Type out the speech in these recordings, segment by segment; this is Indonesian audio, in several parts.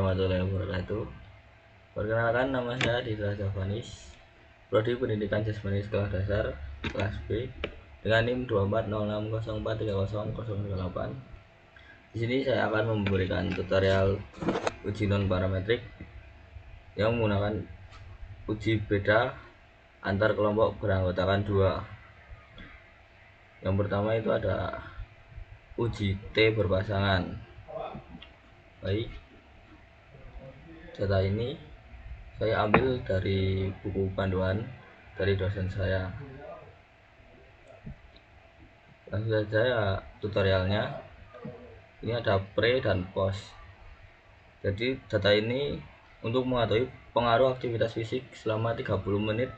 warahmatullahi wabarakatuh. Perkenalkan, nama saya Ditra Javanis, Prodi Pendidikan Jasmani Sekolah Dasar kelas B dengan NIM 24060430008. Di sini saya akan memberikan tutorial uji non parametrik yang menggunakan uji beda antar kelompok beranggotakan 2. Yang pertama itu ada uji T berpasangan. Baik, data ini saya ambil dari buku panduan dari dosen saya. Langsung saja ya tutorialnya. Ini ada pre dan post. Jadi data ini untuk mengetahui pengaruh aktivitas fisik selama 30 menit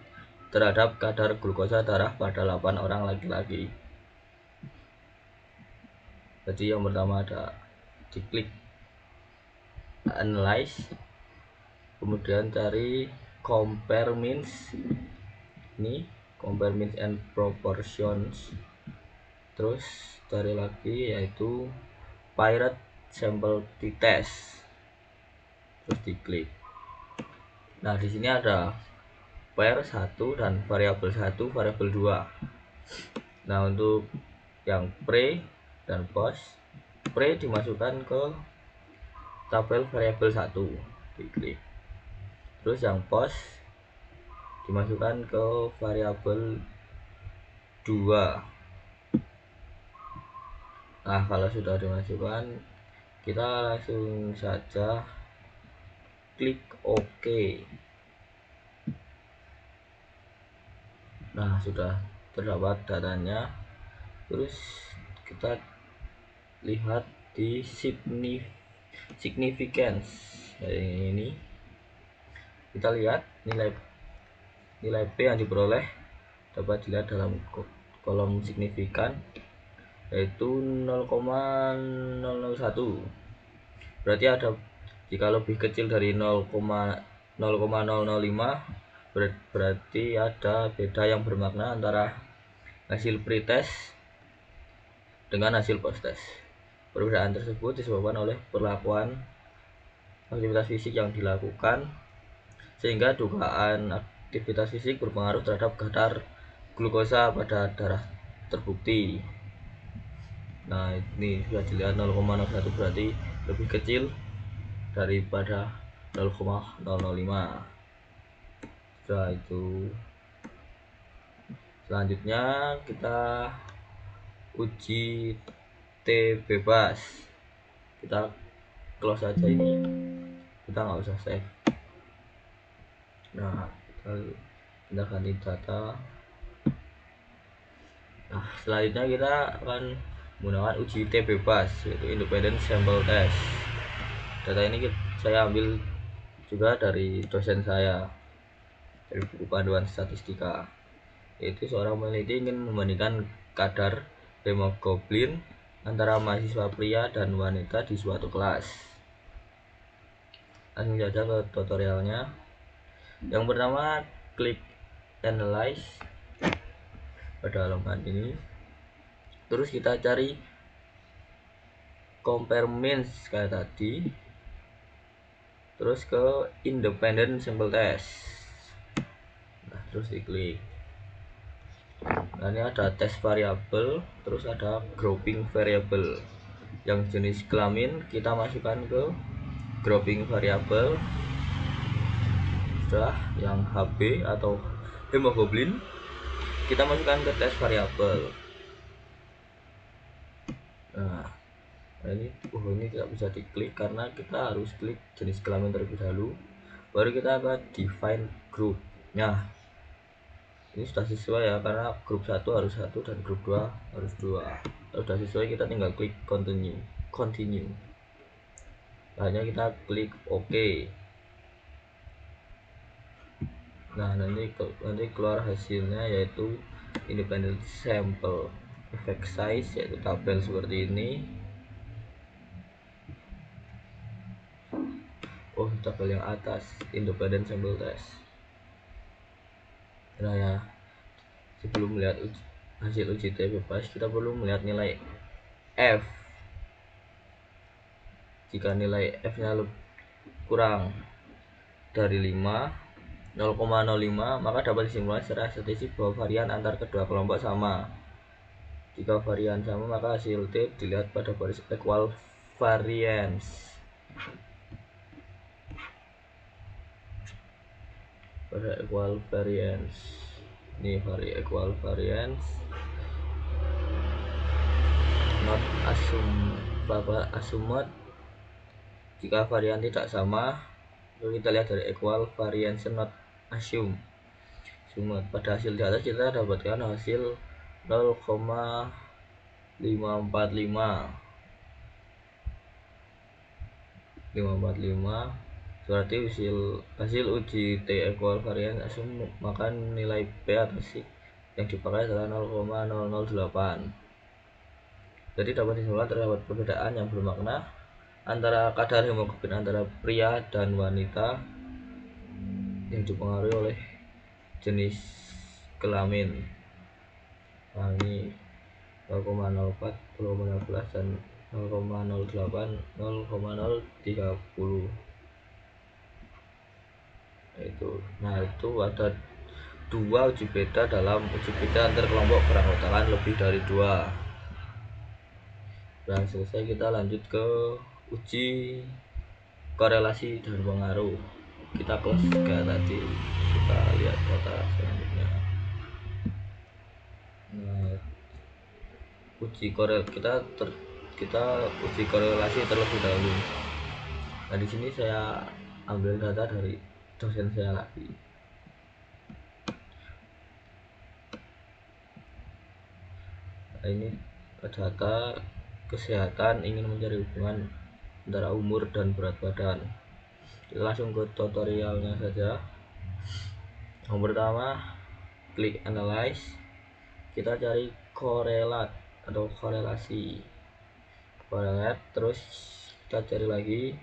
terhadap kadar glukosa darah pada 8 orang laki-laki. Jadi yang pertama ada diklik analyze, kemudian cari compare means, ini compare means and proportions, terus cari lagi yaitu pirate sample t-test, terus diklik. Nah, di sini ada pair 1 dan variabel 1, variabel 2. Nah, untuk yang pre dan post, pre dimasukkan ke tabel variabel 1, diklik. Terus yang post dimasukkan ke variabel 2. Nah, kalau sudah dimasukkan, kita langsung saja klik OK. Nah, sudah terdapat datanya. Terus kita lihat di significance. Ini kita lihat nilai P yang diperoleh dapat dilihat dalam kolom signifikan, yaitu 0,001. Berarti ada, jika lebih kecil dari 0,005 berarti ada beda yang bermakna antara hasil pretest dengan hasil post-test. Perbedaan tersebut disebabkan oleh perlakuan aktivitas fisik yang dilakukan, sehingga dugaan aktivitas fisik berpengaruh terhadap kadar glukosa pada darah terbukti. Nah, ini sudah dilihat 0,01 berarti lebih kecil daripada 0,005. Setelah itu, selanjutnya kita uji T bebas. Kita close saja ini, kita nggak usah save. Nah, kita ganti data. Nah, selanjutnya kita akan menggunakan uji T bebas, yaitu independent sample test. Data ini saya ambil juga dari dosen saya, dari buku panduan statistika, yaitu seorang peneliti ingin membandingkan kadar hemoglobin antara mahasiswa pria dan wanita di suatu kelas. Langsung saja ke tutorialnya. Yang pertama, klik analyze pada halaman ini. Terus kita cari compare means kayak tadi. Terus ke independent sample test. Nah, terus diklik. Nah, ini ada tes variabel, terus ada grouping variabel. Yang jenis kelamin kita masukkan ke grouping variabel. Setelah yang HB atau hemoglobin kita masukkan ke tes variabel. Nah, ini tidak bisa diklik karena kita harus klik jenis kelamin terlebih dahulu, baru kita akan define group. Nah, ini sudah sesuai ya, karena grup 1 harus 1 dan grup 2 harus 2. Kalau sudah sesuai, kita tinggal klik continue. Hanya kita klik OK. Nah, nanti keluar hasilnya, yaitu independent sample effect size, yaitu tabel seperti ini. Oh, tabel yang atas independent sample test. Nah ya, sebelum melihat hasil uji T bebas, kita perlu melihat nilai F. Jika nilai F nya kurang dari 0,05, maka dapat disimpulkan secara statistik bahwa varian antar kedua kelompok sama. Jika varian sama, maka hasil T dilihat pada baris equal variance. Pada equal variance. Ini equal variance. Not assumed. Jika varian tidak sama, lalu kita lihat dari equal variance not assumed. Pada hasil di atas kita dapatkan hasil 545. Berarti hasil uji T equal variance assume, maka nilai P atau C yang dipakai adalah 0,008. Jadi dapat disimpulkan terdapat perbedaan yang bermakna antara kadar hemoglobin antara pria dan wanita yang dipengaruhi oleh jenis kelamin. Nah, ini 0,04, 0,16 dan 0,08, 0,030 itu. Nah, itu ada dua uji beda dalam uji beda antar kelompok beranggotakan lebih dari 2. Nah, selesai, kita lanjut ke uji korelasi dan pengaruh. Kita close kayak tadi, kita lihat kota selanjutnya. Nah, kita uji korelasi terlebih dahulu. Nah, di sini saya ambil data dari dosen saya lagi. Nah, ini data kesehatan ingin mencari hubungan antara umur dan berat badan. Kita langsung ke tutorialnya saja. Yang pertama, klik analyze. Kita cari korelat atau korelasi. Terus kita cari lagi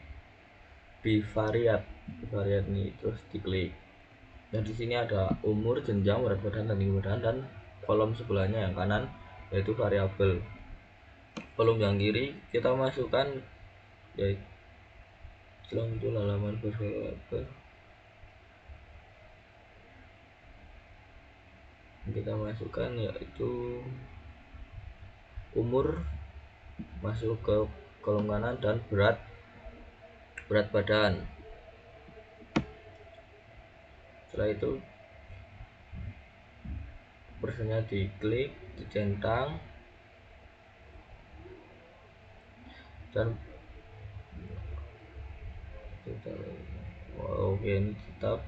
bivariat nih, terus diklik. Dan di sini ada umur, jenjang, berat badan, dan tinggi badan, dan kolom sebelahnya yang kanan yaitu variabel. Kolom yang kiri kita masukkan yaitu muncul halaman variabel. Kita masukkan yaitu umur, masuk ke kolom kanan, dan berat badan. Setelah itu persennya diklik, dicentang, dan ini tetap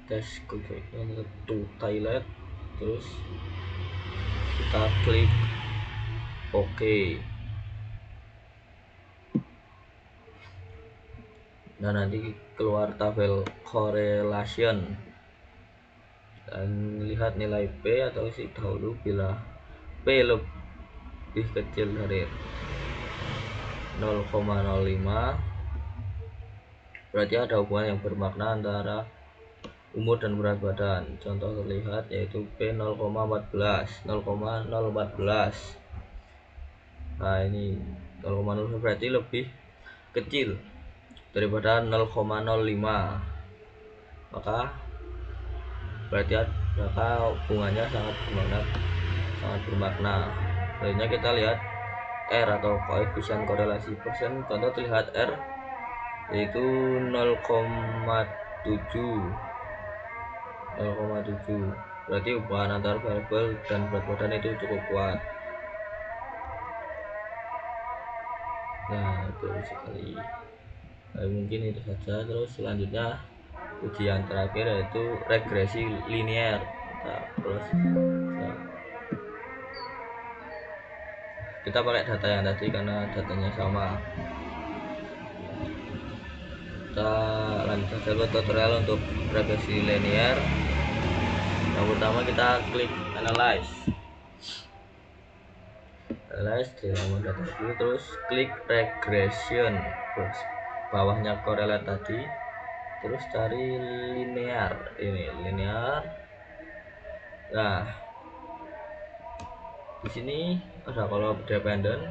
tes to toilet, terus kita klik OK. Nah, nanti keluar tabel correlation dan lihat nilai P atau isi dahulu. Bila P lebih kecil dari 0,05, berarti ada hubungan yang bermakna antara umur dan berat badan. Contoh terlihat yaitu P 0,14. Nah, ini 0,05 berarti lebih kecil daripada 0,05, maka berarti hubungannya sangat bermakna. Selanjutnya kita lihat R atau koefisien korelasi persen. Contoh terlihat R yaitu 0,7, berarti hubungan antar variabel dan berat badan itu cukup kuat. Nah, itu sekali. Mungkin itu saja. Terus selanjutnya ujian terakhir yaitu regresi linear. Kita pakai data yang tadi karena datanya sama. Kita lanjut saja ke tutorial untuk regresi linear. Yang pertama kita klik analyze di halaman data dulu, terus klik regression, terus bawahnya korelat tadi, terus cari linear. Nah, di sini ada kolom dependent,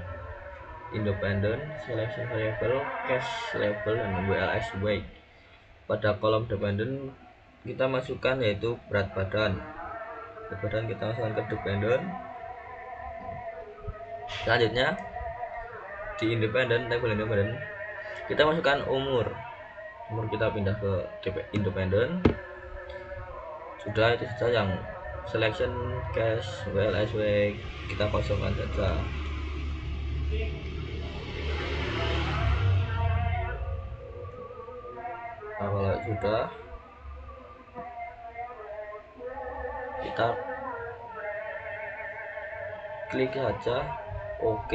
independent, selection variable, cache level, dan WLS weight. Pada kolom dependent kita masukkan yaitu berat badan. Berat badan kita masukkan ke dependent. Selanjutnya di independent, table independent, kita masukkan umur. Umur kita pindah ke independent. Sudah, itu saja yang selection, cache, WLS weight kita kosongkan saja. Nah, kalau sudah, kita klik saja OK.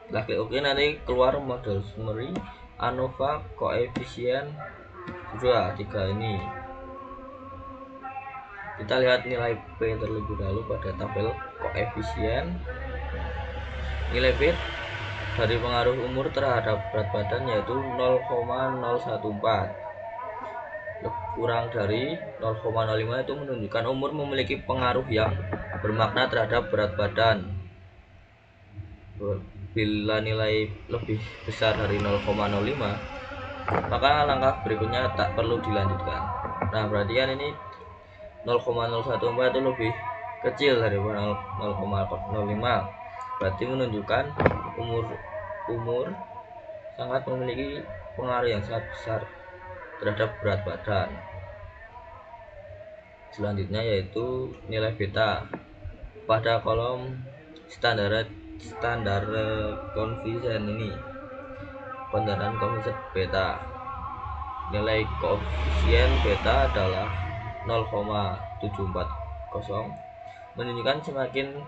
Setelah klik OK, nanti keluar model summary, ANOVA, koefisien, sudah 3 ini. Kita lihat nilai P terlebih dahulu pada tabel koefisien. Nilai P dari pengaruh umur terhadap berat badan yaitu 0,014. Kurang dari 0,05 itu menunjukkan umur memiliki pengaruh yang bermakna terhadap berat badan. Bila nilai lebih besar dari 0,05, maka langkah berikutnya tak perlu dilanjutkan. Nah, perhatikan ini 0,014 itu lebih kecil dari 0,05, berarti menunjukkan umur sangat memiliki pengaruh yang sangat besar terhadap berat badan. Selanjutnya yaitu nilai beta pada kolom standar koefisien ini, pendaran koefisien beta. Nilai koefisien beta adalah 0,740, menunjukkan semakin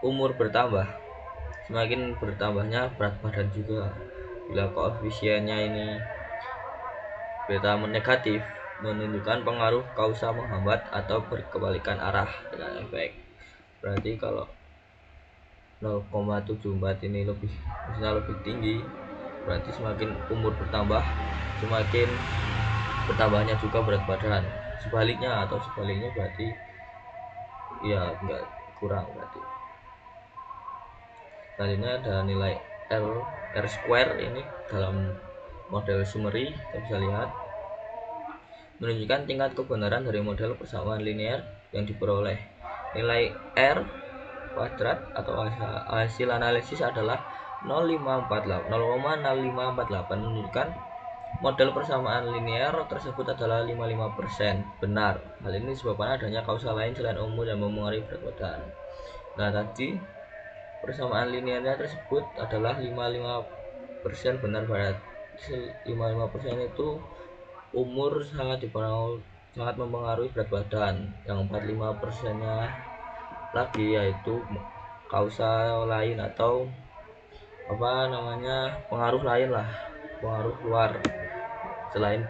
umur bertambah, semakin bertambahnya berat badan juga. Bila koefisiennya ini beta negatif, menunjukkan pengaruh kausa menghambat atau berkebalikan arah dengan efek. Berarti kalau 0,74 ini lebih tinggi, berarti semakin umur bertambah, semakin bertambahnya juga berat badan. Sebaliknya berarti ya enggak, kurang berarti. Selanjutnya ada nilai R square, ini dalam model summary kita bisa lihat menunjukkan tingkat kebenaran dari model persamaan linear yang diperoleh. Nilai R kuadrat atau hasil analisis adalah 0,0548, menunjukkan model persamaan linear tersebut adalah 55% benar. Hal ini disebabkan adanya kausa lain selain umur yang mempengaruhi berat badan. Nah, tadi persamaan linearnya tersebut adalah 55% benar. Berarti 55% itu umur sangat mempengaruhi berat badan. Yang 45%-nya lagi yaitu kausa lain atau pengaruh lain lah, pengaruh luar selain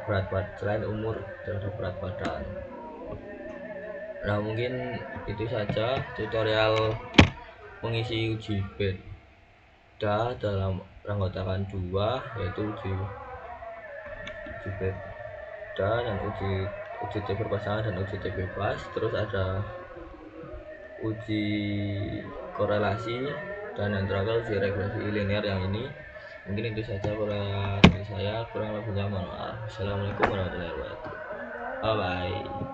umur terhadap berat badan. Nah, mungkin itu saja tutorial mengisi uji beda dalam rangkaian 2, yaitu uji beda dan uji T berpasangan dan uji T bebas. Terus ada uji korelasi, dan yang terakhir uji regresi linear yang ini. Mungkin itu saja dari saya, kurang lebihnya mohon maaf. Assalamualaikum warahmatullahi wabarakatuh. Bye bye.